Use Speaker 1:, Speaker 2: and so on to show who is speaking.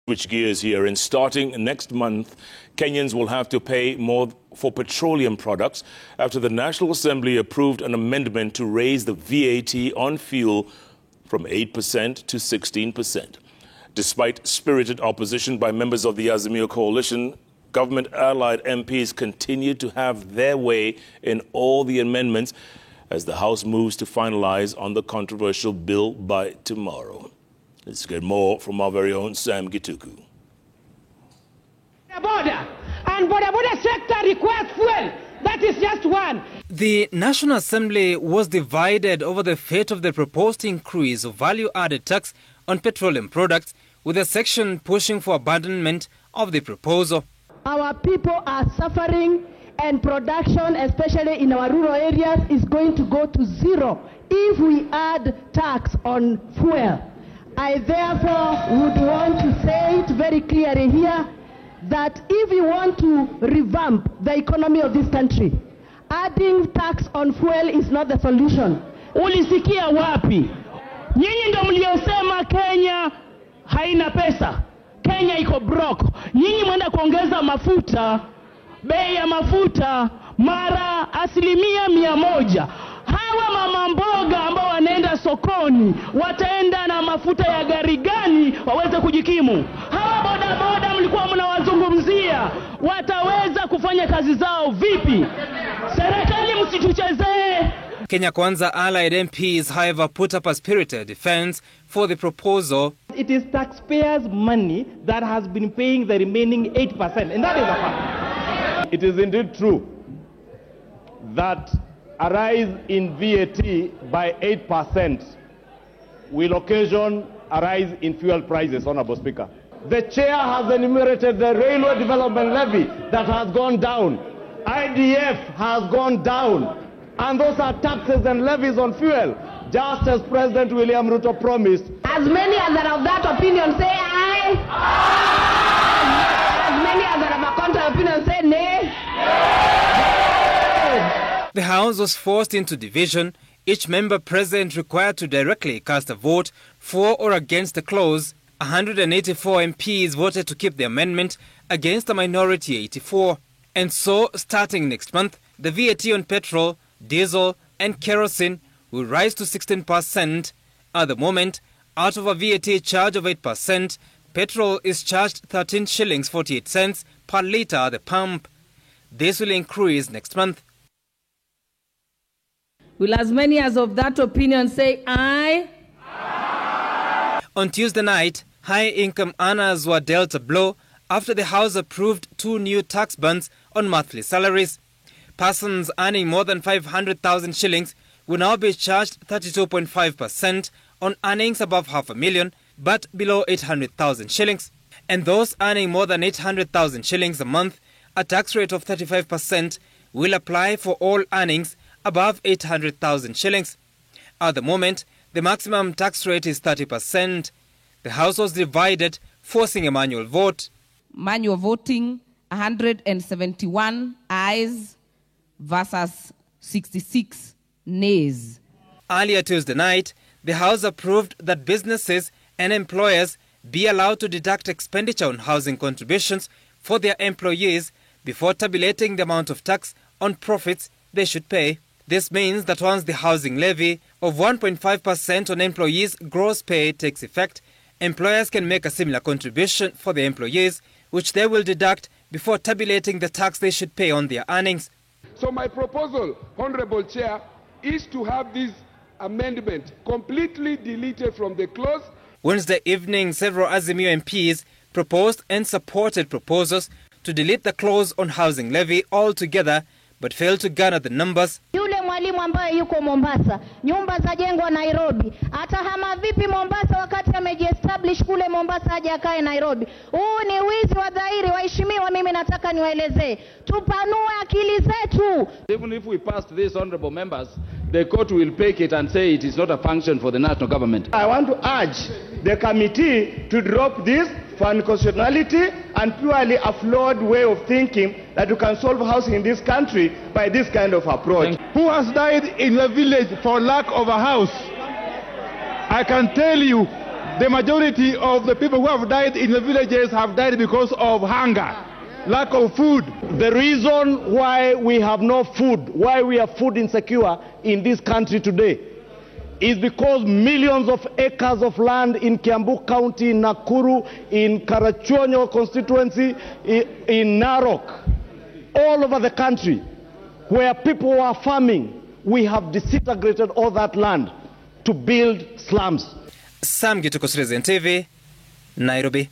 Speaker 1: Switch gears here, and starting next month, Kenyans will have to pay more for petroleum products after the National Assembly approved an amendment to raise the VAT on fuel from 8% to 16%. Despite spirited opposition by members of the Azimio coalition, government-allied MPs continue to have their way in all the amendments as the House moves to finalize on the controversial bill by tomorrow. Let's get more from our very own Sam Gituku.
Speaker 2: And border sector requires fuel. That is just one.
Speaker 3: The National Assembly was divided over the fate of the proposed increase of value-added tax on petroleum products, with a section pushing for abandonment of the proposal.
Speaker 4: Our people are suffering, and production, especially in our rural areas, is going to go to zero if we add tax on fuel. I therefore would want to say it very clearly here that if you want to revamp the economy of this country, adding tax on fuel is not the solution.
Speaker 2: Ulisikia wapi? Nyinyi ndio mliosema Kenya haina pesa. Kenya iko broke. Nyinyi mwenda kuongeza mafuta, bei ya mafuta mara 100%. Hawa mama mboga ambao wanaenda sokoni wataenda na mafuta ya gari gani waweze kujikimu? Hawa bodaboda mlikuwa mnawazungumzia wataweza kufanya kazi zao vipi? Serikali msituchezee.
Speaker 3: Kenya Kwanza allied MPs, however, put up a spirited defense for the proposal.
Speaker 5: It is taxpayers' money that has been paying the remaining 8%, and that is a fact.
Speaker 6: It is indeed true that a rise in VAT by 8% will occasion a rise in fuel prices, Honorable Speaker. The chair has enumerated the railway development levy that has gone down. IDF has gone down. And those are taxes and levies on fuel, just as President William Ruto promised.
Speaker 4: As many as are of that opinion say aye. As many as are of a contrary opinion say nay.
Speaker 3: The House was forced into division, each member present required to directly cast a vote for or against the clause. 184 MPs voted to keep the amendment against a minority 84. And so, starting next month, the VAT on petrol, diesel and kerosene will rise to 16%. At the moment, out of a VAT charge of 8%, petrol is charged 13 shillings 48 cents per litre at the pump. This will increase next month.
Speaker 4: Will as many as of that opinion say aye?
Speaker 3: On Tuesday night, high-income earners were dealt a blow after the House approved 2 new tax bans on monthly salaries. Persons earning more than 500,000 shillings will now be charged 32.5% on earnings above $500,000 but below 800,000 shillings. And those earning more than 800,000 shillings a month, a tax rate of 35% will apply for all earnings above 800,000 shillings. At the moment, the maximum tax rate is 30%. The House was divided, forcing a manual vote.
Speaker 7: Manual voting, 171 ayes versus 66 nays.
Speaker 3: Earlier Tuesday night, the House approved that businesses and employers be allowed to deduct expenditure on housing contributions for their employees before tabulating the amount of tax on profits they should pay. This means that once the housing levy of 1.5% on employees' gross pay takes effect, employers can make a similar contribution for their employees, which they will deduct before tabulating the tax they should pay on their earnings.
Speaker 8: So my proposal, Honorable Chair, is to have this amendment completely deleted from the clause.
Speaker 3: Wednesday evening, several Azimio MPs proposed and supported proposals to delete the clause on housing levy altogether, but failed to garner the numbers.
Speaker 4: Yule mwalimu ambaye yuko Mombasa, nyumba za jengwa Nairobi, atahama vipi Mombasa wakati amejiestablish kule Mombasa haja akae Nairobi? Huu ni wizi wa dhahiri. Waheshimiwa, mimi nataka niwaelezee, tupanue akili zetu.
Speaker 6: Even if we passed this, honorable members, the court will pick it and say it is not a function for the national government.
Speaker 5: I want to urge the committee to drop this for unconstitutionality and purely a flawed way of thinking that you can solve housing in this country by this kind of approach.
Speaker 9: Who has died in the village for lack of a house? I can tell you The majority of the people who have died in the villages have died because of hunger, lack of food.
Speaker 5: The reason why we have no food, why we are food insecure in this country today, is because millions of acres of land in Kiambu County, in Nakuru, in Karachuonyo constituency, in Narok, all over the country, where people are farming, we have disintegrated all that land to build slums.
Speaker 3: Sam Gituko, Citizen TV, Nairobi.